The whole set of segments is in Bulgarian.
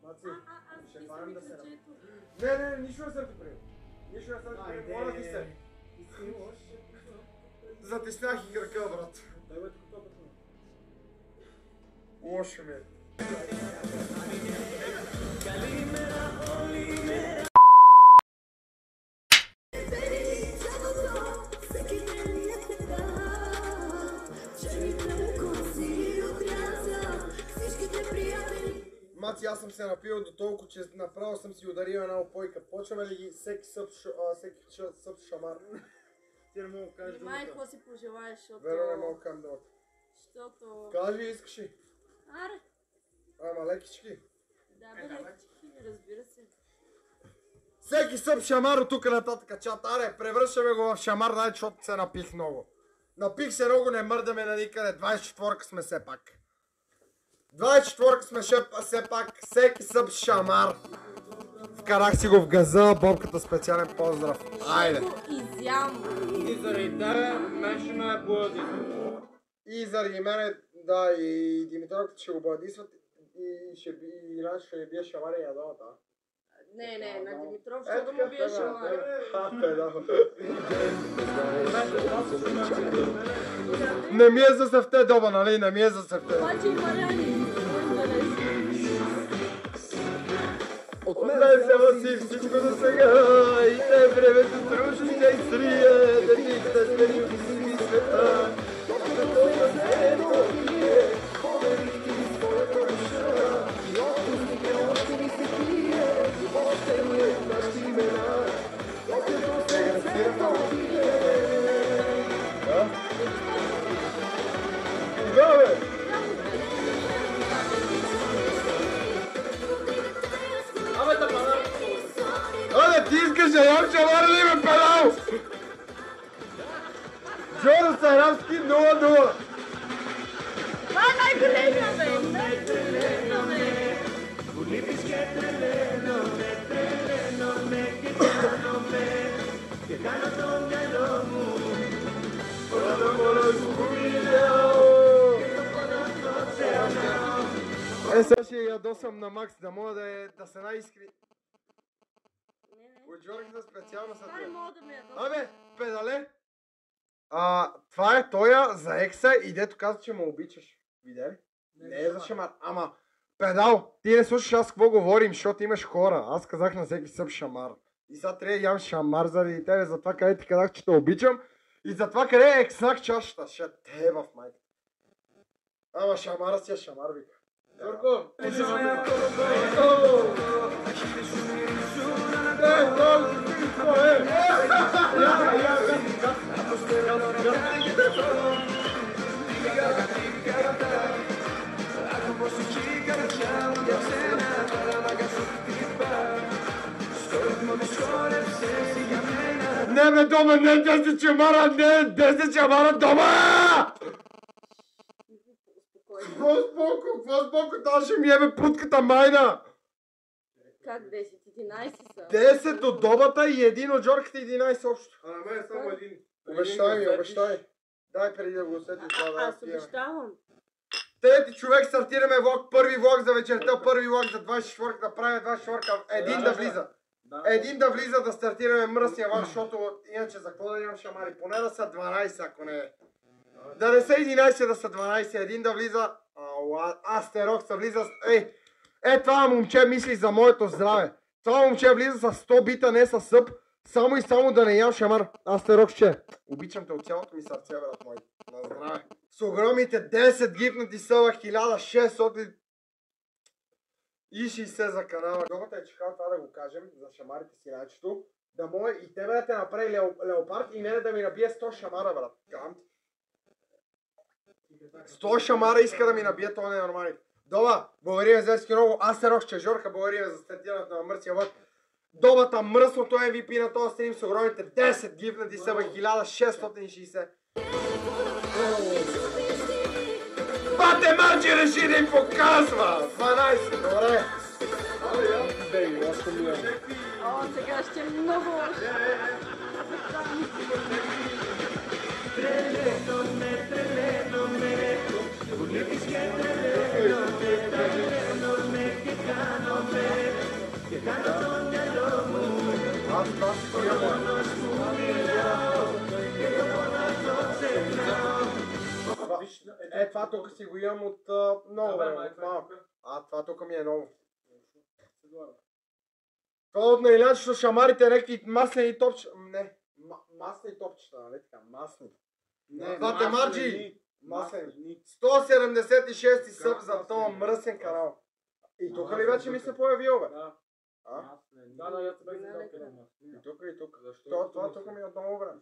Маци, ще фанем да се направим. Не, нищо не съм ти приел. Нищо не съм ти приел, моля ти се. Затиснях и кръка, брат. Дай бе, тук това лошо ми е. Маци, аз съм се напил до толкова, че направо съм си ударил една опойка. Почваме ли ги всеки съп шамар? Ти не мога да кажеш думата. Май, какво си пожелаеш, защото... Верно, не мога да кажем думата. Защото... Кажи, искаш ли? Аре! Ама лекички. Да, бе, лекички, разбира се. Всеки съп шамар от тук нататък чат. Аре, превръщаме го в шамар, дай, защото се напих много. Напих се много, не мърдаме на никъде. 24-ка сме все пак. 24-ка сме все пак. Всеки съп шамар. Вкарах си го в газа, бобката специален поздрав. Айде. Изям. И заради тебе, мен ще ме бладисват. И заради мене, да, и Димитровката ще го бладисват. И ще бие шамари и ядовата. Не, на Димитров ще да му бие шамари. Не ми е за севте доба, нали? Не ми е за севте. Обаче и Мариани. От мен се носи всичко за сега и те времето сруши ще изтрие, да ти те смени от всички света. Ти искаш да ям шамара да има педал! Джоро Сарамски 0-0. Това е най-големия, бе! Най-големия, бе! Сега ще ядосам на Макс, да мога да се най-искри. От Джоргата специално са това не мога да ме ядосам. Абе, педале! Това е тоя за екса и дето каза, че ме обичаш. Видя ли? Не е за шамар. Ама, педал, ти не слушаш аз какво говорим, защото имаш хора. Аз казах на всеки съб шамар. И сега трябва да ям шамар заради тебе, затова къде ти казах, че те обичам. И затова къде е ексак чашата. Ще те в майка. Ама шамара си е шамар, вика. Турко! Не бе дома, не 10 чамара, не 10 чамара дома! Какво споко, това ще ми ебе путката майна! Как 10? 11 са? 10 от добата и един от Джорката 11 общо. А на мен е само един. Обещай ми, обещай. Дай преди да го усетиш това да Аз обещавам. Трети човек, стартираме влог, първи влог за вечерта, първи влог за 24 да правим 24 един да влиза. Един да влиза да стартираме мръсния влог, защото иначе за какво да имам шамари? Поне да са 12, ако не е. Да не са 11, да са 12, един да влиза. Астерок се влиза. Това момче мисли за моето здраве. Това момче влиза с 100 бита, не с съп. Само и само да не ям шамар. Астерокче, обичам те от цялото ми сърце, брат мой. На здраве. С огромните 10 гипнати съва, 1600 и 60 за канала. Добата е чекал това да го кажем за шамарите си рачето. Да може и тебе да те направи леопард и мене да ми набие 100 шамара, брат. Кам. 100 шамара иска да ми набие, това не е нормално. Доба, благодарим за Зески много. Аз се Рохче Жорка, благодарим за стартирането на мърсия влог. Добата мръсното MVP на този стрим с огромните 10 гифнати съба, 1660. Бате Марчи реши да им показва! 12, добре. О, сега ще е много лошо. Enorme, Аз това си го имам. Това тук си го имам от много време, от малко. Това тук ми е ново. Това от наилячето шамарите някакви маслени топчета. Не, маслени топчета, нали така, масни. Това те марджи. Маслени. 176 съб за този мръсен канал. И тук ли вече ми се появил, бе? Да. Да, я тебе издал къде масло. И тук, и тук. Това тук ми е от много време.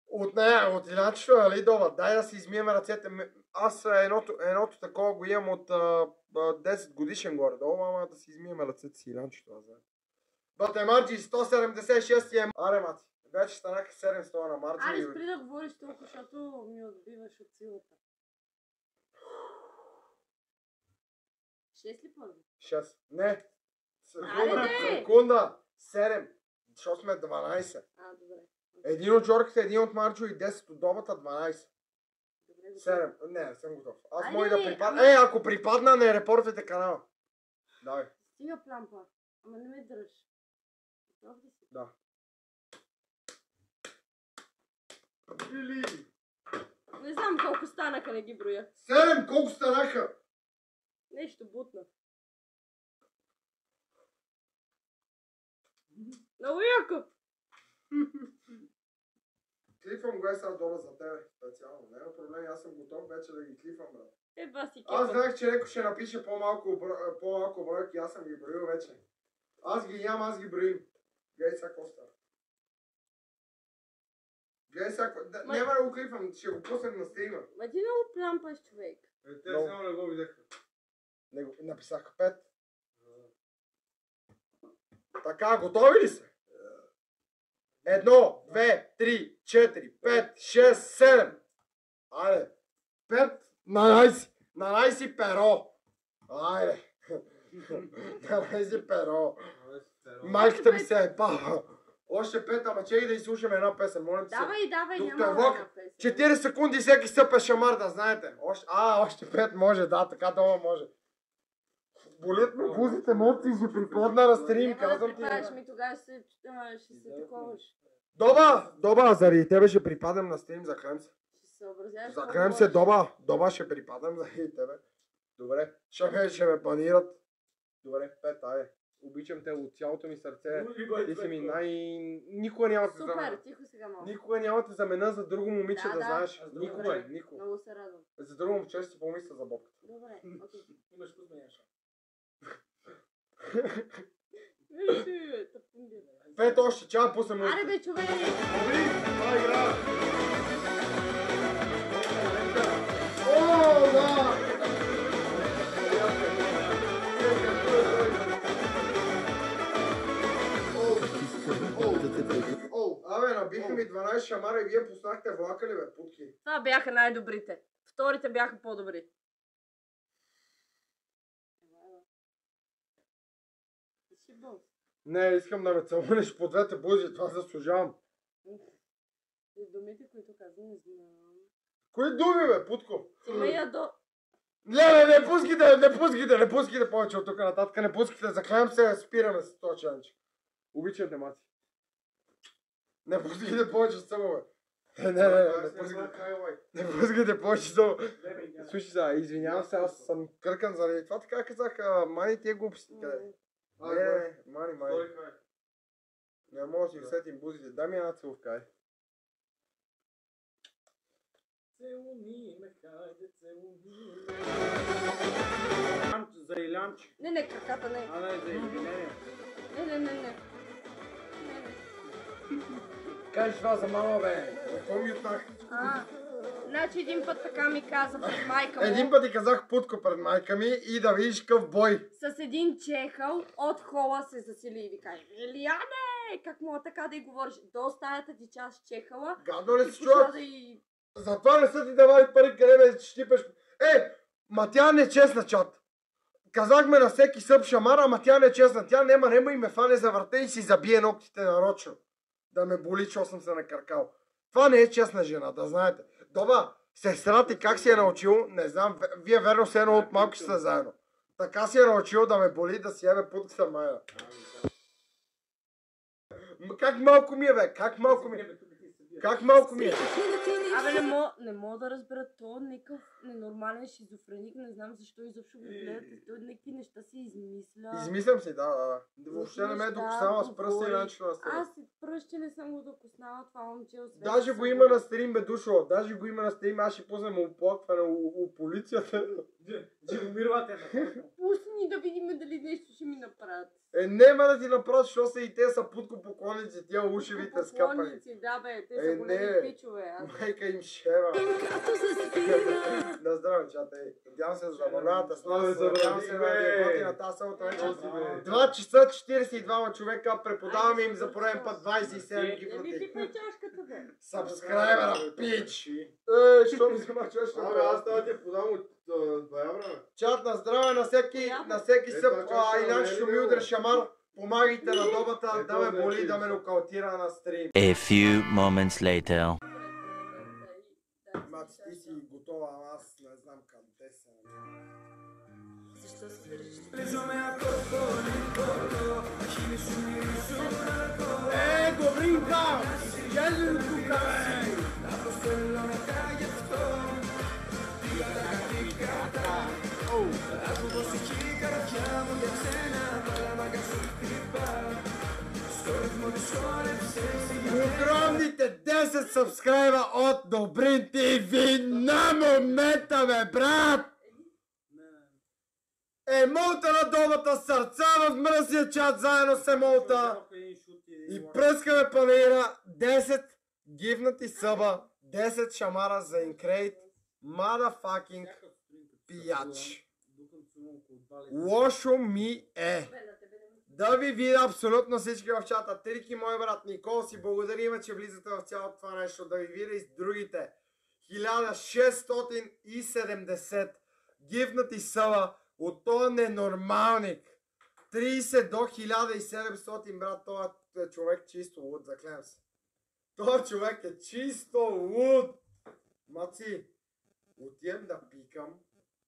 От нея, от иначето, нали, Доба, дай да си измием ръцете. Аз едното такова го имам от 10 годишен горе-долу, ама да си измием ръцете си иначето, аз знам. Бате Марджи, 176 е... Аре, мати, вече станаха 700 на Марджи. Аре, спри да говориш толкова, защото ми отбиваш от силата. 6 ли първи? 6. Не. Аре, Секунда. 7. Защото сме 12. Добре. Един от Жорката, един от Марджо и 10 от Добата, 12. Добре, 7. Не съм готов. Аз Айде, мога да бе, припадна. ама- Ако припадна, не репортвайте канала. Давай. Стига плампа. Ама не ме дръж. Готов ли си? Да. Или... Не знам колко станаха, не ги броя. 7, колко станаха? Нещо бутна. Много яко! Клифам го сега долу за тебе, специално. Няма проблем, аз съм готов вече да ги клифам, брат. Еба си Аз кефа. знаех, че някой ще напише по-малко бройки, аз съм ги броил вече. Аз ги ям, аз ги броим. Гледай сега какво става. Гледай сега какво... Няма да го клифам, ще го пуснем на стрима. Ма ти много плямпаш, човек. Те само не го видяха. Написаха 5. Така, готови ли са? 1, 2, 3, 4, 5, 6, 7. Айде. 5 на найси. На найси перо. Айде. На найси перо. Майката ми се е пава. Още 5, ама чеки да изслушаме една песен, моля ти се. Давай, Докато няма е влог, една песен. 4 секунди всеки съпе шамар, да знаете. Още 5 може, да, така долу може. Болят ме бузите, ноци, ще припадна на стрим, Няма да казвам ти. припадаш ми, тогава ще се таковаш. Доба, заради тебе ще припадам на стрим, захрем се. Ще се съобразяваш. Захрем се, Доба ще припадам заради тебе. Добре, ще ме банират. Добре, 5, айде. Обичам те от цялото ми сърце. Ти си ми Никога няма те Супер, замена. тихо сега малко. Никога няма те замена за друго момиче, да знаеш. Никога, никога. Много се радвам. За друго момче ще си помисля за бобката. Добре, окей. Имаш вкус на яша. Виж, тъпундир. 5 още, чао, пусна музика. Аре бе, човек! Това игра! О, да! Абе, набиха ми 12 шамара и вие пуснахте влака ли, бе, путки? Това бяха най-добрите. Вторите бяха по-добри. Не, искам да ме целунеш по двете бузи, това заслужавам. И думите, които казвам, не знам. Кои думи, бе, путко? Стига я до... Не пускайте повече от тук нататък, не пускайте, заклевам се, спираме с този челендж. Обичам те, мати. Не пускайте повече съмове. Не пускайте повече съмове. Слушай сега, извинявам се, аз съм къркан заради това, така казах, мани тия глупости. Не, мани. Не мога да си усетим бузите, дай ми една целувка, ай. Целуни ме, хайде, целуни ме. За Илянче. Не, краката не. А, не, за извинение. Не. Кажеш това за мама, бе. Какво ми отнах? Значи един път така ми каза пред майка му. Един път ти казах путко пред майка ми и да видиш къв бой. С един чехъл от хола се засили и ви каже: Илияне, как мога така да й говориш? До стаята ти част чехъла. Гадно ли и си почна човек? да й... Затова не са ти давали пари, къде бе щипеш. Ма тя не е честна, чат. Казахме на всеки съб шамара, ама тя не е честна. Тя нема и ме фане за врата и си забие ногтите нарочно. Да ме боли, че съм се накаркал. Това не е честна жена, да знаете. Доба, сестра ти как си е научил, не знам, вие верно се едно от малки сте заедно. така си е научил да ме боли да си ебе путката майна. Как малко ми е, бе? Как малко ми е? Как малко ми е? Абе, не мога да разбера, то някакъв ненормален шизофреник, не знам защо изобщо го гледате, той някакви неща си измисля. Измислям си, да. Въобще не ме е докоснала с пръста и начина на стрим. Аз и пръще не съм го докоснала това момче, освен. Даже го има на стрим, бе, душо. Даже го има на стрим, аз ще пуснем оплакване у полицията. Че умирвате. Пусти ни да видим дали нещо ще ми направят. Нема да ти направят, защото са и те са путкопоклонници, тия ушевите скъпани. Поклонници, да бе, те са големи пичове. Майка им шева. На здраве, чата. Надявам се да забавлявате с нас. Надявам се да ви е готина тази събота вечер. 2 часа 42 човека. Преподаваме им за пореден път 27 гифнати. Пипай чашката, бе. Сабскрайбера, пич! Що ми взема чашката? Абе, аз трябва да ти подам от 2 евра. Чат на здраве на всеки съб, иначе ще ми удря шамар. Помагайте на добата да ме боли, да ме нокаутира на стрим. A few moments later. Маци, ти си готова, ама аз не знам къде съм. Защо се държиш? Добринка! Изчезли тук, огромните 10 сабскрайба от Добрин ТВ на момента, бе, брат! Емолта на добата, сърца в мръсния чат заедно с емолта и пръскаме панера 10 гивнати съба, 10 шамара за инкрейт, motherfucking пияч. Лошо ми е да ви видя абсолютно всички в чата. Трики, мой брат Никол, си благодарим, че влизате в цялото това нещо. Да ви видя и с другите 1670 гифнати съба от този ненормалник. 30 до 1700, брат, този човек чисто луд, заклевам се. Този човек е чисто луд. Маци, отивам да пикам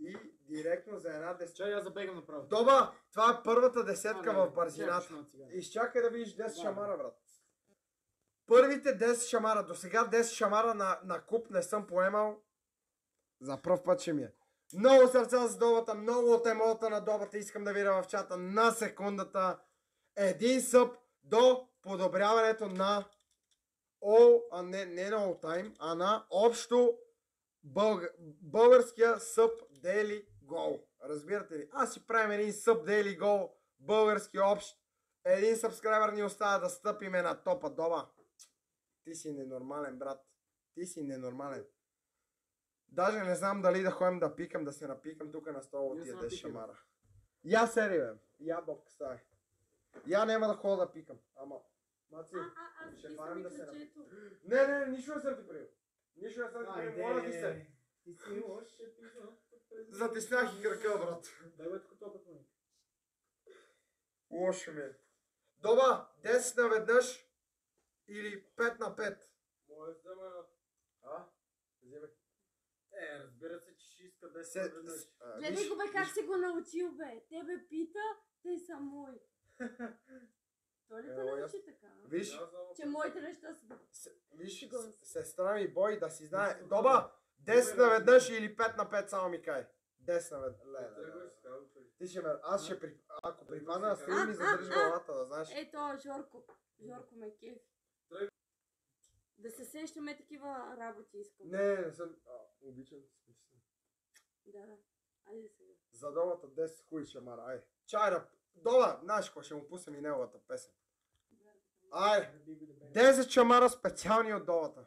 и директно за една десетка. Чай, аз забегам направо. Доба, това е първата десетка в бързината. Изчакай да видиш 10 шамара, брат. Първите 10 шамара, до сега 10 шамара на куп не съм поемал. За пръв път ще ми е. Много сърца за добата, много от емолта на добата искам да видя в чата на секундата. Един съб до подобряването на не на all time, а на общо българския съб Daily Goal. Разбирате ли? Аз си правим един съб Daily Goal, български общ. Един сабскрайбър ни остава да стъпиме на топа, доба. Ти си ненормален, брат. Ти си ненормален. Даже не знам дали да ходим да пикам, да се напикам тук на стола от тия 10 шамара. Я сери, бе. Я бобка ставай. Я няма да ходя да пикам. Ама, маци, ще фанем да се напикам. Не, нищо не съм ти правил. Нищо не съм ти правил, моля ти се. Ти си лош епизод. Затиснях и кръка, брат. Дай бе тук топът ми. Лошо ми е. Доба, 10 наведнъж или 5 на 5. Моля да ме... Вземай. Разбира се, че ще иска 10 Се- наведнъж. Гледай го, бе, как си го научил, бе. Тебе пита, те са мои. Той ли те научи така? Виж, Че моите неща са... виж, сестра ми бой да си знае. Доба, 10 наведнъж или 5 на 5 само ми кай. 10 наведнъж. Ти ще ме... Аз ще при... Ако припадна на стрим ми задържи главата, да знаеш. Ето, Жорко. Жорко ме кефи. Да се сещаме такива работи искам. Не съм... Обичам. Да. Айде сега. За долата 10 хуй шамара, ай. Чайра, дола, знаеш какво, ще му пуснем и неговата песен. Ай, 10 шамара специални от долата.